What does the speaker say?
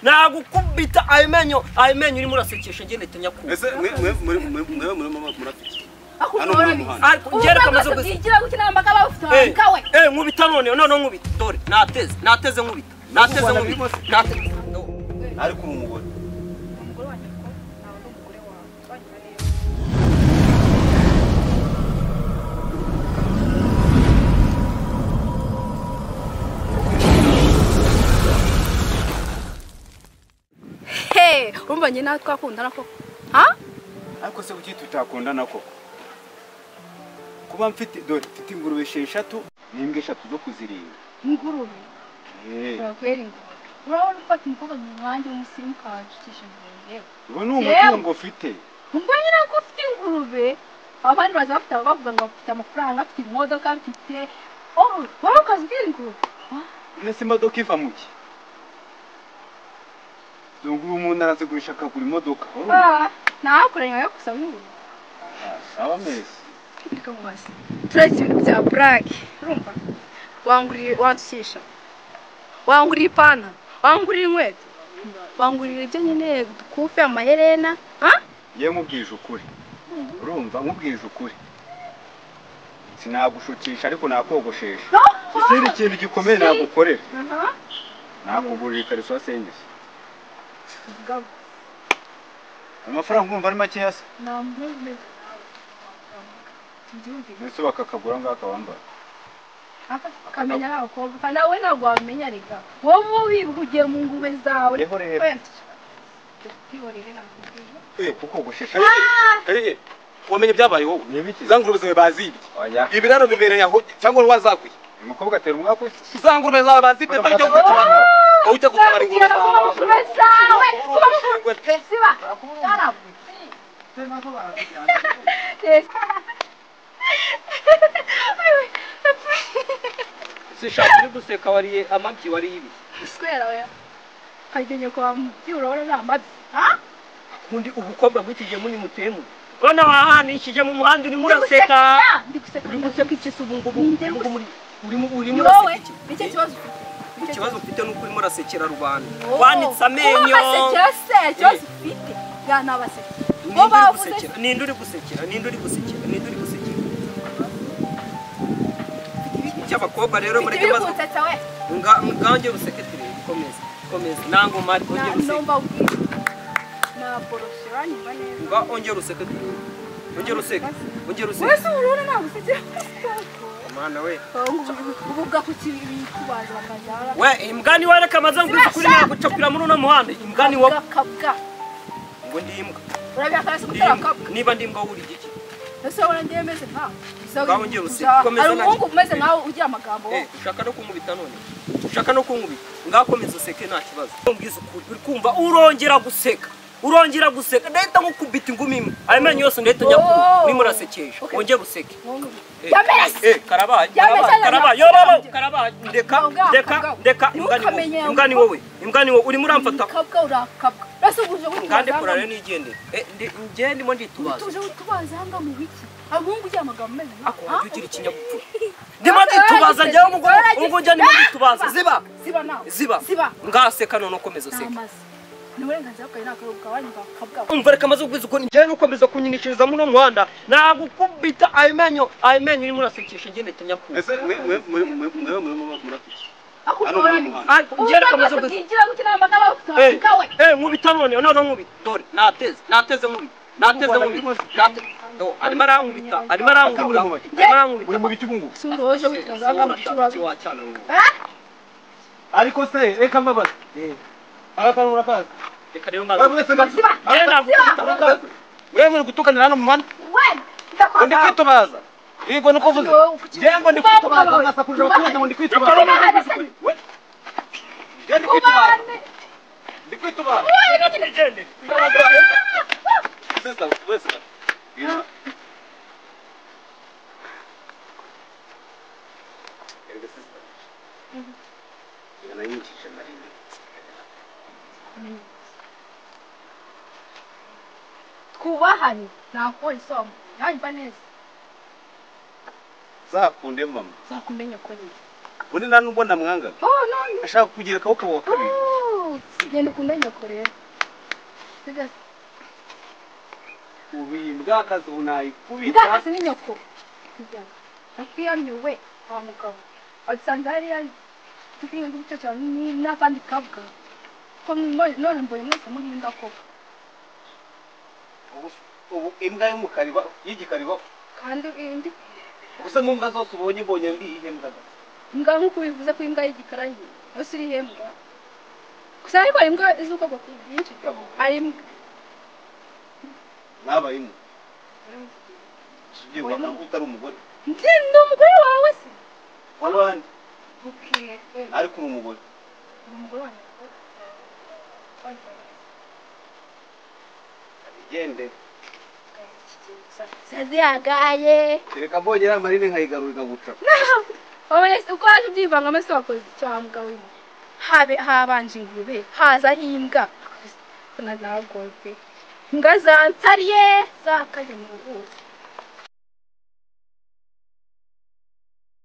nagukubita ayimenyo uri murasekesha ngende tanyaku ese murafite Ako ngere kamaze kugira gukina amagaba ufite kawe nkubita none nkubita dore nateze nkubita ariko umugore wanjye ko nawe n'umugore wawe urumva njye nawe twakundana koko ariko se kuki tutakundana koko kuba mfite ingurube 6 n'imbwa 3 zo kuzirinda ingurube kwera ingurube urabona ufata umukobwa mu mwanya w'umusirimu kawacikisha ingurube ubu ni umutungo ufite umva nyine ko ufite ingurube abandi baza bafite bavuga ngo bafite amafaranga afite imodoka mfite wowe ukazibwira ingurube nese imodoka iva mu ki Dungu umuntu arazigurisha akagura imodoka nakurenya yo kusaba ingurube sawa mesi Nikamwasi. Turetse ibintu bya black. Urumva? Wangurira Wangurira ipana. Wangurira inkweto. Wangurira ibyo nyine dukufe amaherena. Ye mubwije ukuri. Urumva mubwije ukuri. Sinagushukisha ariko nakogoshesha. Ikindi kintu gikomeye nagukorera. Nakugurira ikariso sengese. Amafaranga umva ari make yase. Namwe. Nese bakakagura ngaka wambara. Kamenya nawe ko nawe ntabwo wamenya rega. Wowe wihugiye mu ngube zawe. Kuko gushesha. Wamenye byabaye wowe. Zangurube zawe bazibye. Ibiraro bibereye aho cyangwa wazakwiye. Umukobwa atera umwaka zangurube zawe bazibye bajya gutabara. Ujya gutabara ingurube zawe. Siba. Sishakire guseka wariye amabyi wari ibi. Square oya. Kagenye kwa mbyura wala namabyi. Kundi ubukobwa bwitije muri mutemu. Bana wahanishije mu muhanda uri muraseka. Uri guseka iki subungubu uri muraseka. Nicyo kibazo. Ikibazo ufite nuko uri murasekera rubanda. Wanitsa amenyo. Wasekera se kibazo ufite. Ya nabaseka. Ninde uri gusekera. Cyabakobwa rero muri kibazo. Nganje ruseketire komeza. Nango mari konje ruseke. Na boroshirani bane. Ongera useketire. Wese urona nabuseke. Mana we. Ubuga kukibi kubaza bakajara. We imbwani wareka amaza ngwiza kuri gucapira muri no muhanda. Imbwani wo kabwa. Ngo ndi imbwa. Urabya karasi kutara kabwa. Niba ndi imbwa uri giki? Ese urandeye meze nka. Ngaho ngero usekomeza na. Arungu meze nawe ugiye amagambo. Ushaka no kunkubita none. Ngakomeza useke nta kibazo. Mbwiza ukuri kumva urongera guseka. Ndahita nkukubita ingumi imwe. Amenyo yose ndahita njya kuri murasekesha. Wongera useke. Karabaye. Ndeka imbwani wowe uri muramfata. Kabwa. Rasubuje gute. Ngande kurare nigende. Nje ndimo nditubaza. Tuje utubaza hanga mu biki. Abungu ujya amagambo meze. Ako ugira ikinyabupfura. Ndimo nditubaza njye ubwo njya ndimo nditubaza. Ziba. Ngaseka none ukomeza useka. Nuburenganzira bwawe nakarubuka wanyumva kabwa. Umva reka maze ubwiza uko njye nukomeza kunyinishiriza mu muhanda. Nagukubita ayimenyo uri murasekesha ngende tanyaku. Ese murafite. Ngere kamaze ubwiza. Ngira gukina amagaba ufite kawe. Nkubita none nkubita. Dore nateze nkubita. Arimo arangubita. Uri mu biti bungu. Suroje witanga mu kibazo. Ariko se reka mbabaza. Akantu urakaza. Reka rero wewe gutukana hano mu muhanda. Ndi kwitubaza. Yego nuko vuze. Jengo ndi kwitubaza nasakuje abaturage ngo ndi kwitubaza. Ndi kwitubaza. Ngende. Sasa wesa. Yanayinjije marine. Kubahani nako isomo. Yanyumva neza. Zakunde mama. Zakumenya ko ni. Undi nta nubwo ndamwanga. No. Ashaka kugira akaboko wa kabiri. genda ukunde nyoko rero siga ubimbwa akazi unayikubita ndakase ni nyoko siga akiyamyuwe wa mugabo asanze hariya tukiye gucyo cyane n'akandi kabwa ko none mboye mwese muhinda koko ubu imbwa y'umukariba y'igikariba kandi indi gusa n'imbwa zose ubonye ndi ihe mbwa imbwa nk'uko bivuze ko imbwa y'igikarayi yose iri hembwa gusa ariko imbwa izuko bwo byinshi ari imbwa nabaye imbwa ugiye kwaka utari umugore ndi umugore wawe se wabandi okay ariko umugore wanjye gende sazi yagaye reka mbonye ya marine nkayigarurira guca oye uko aje byivanga amase wakoze cyambwa we habanje ingurube haza imbwa kuna nagorwe imbwa zantsariye zakaje mu rugo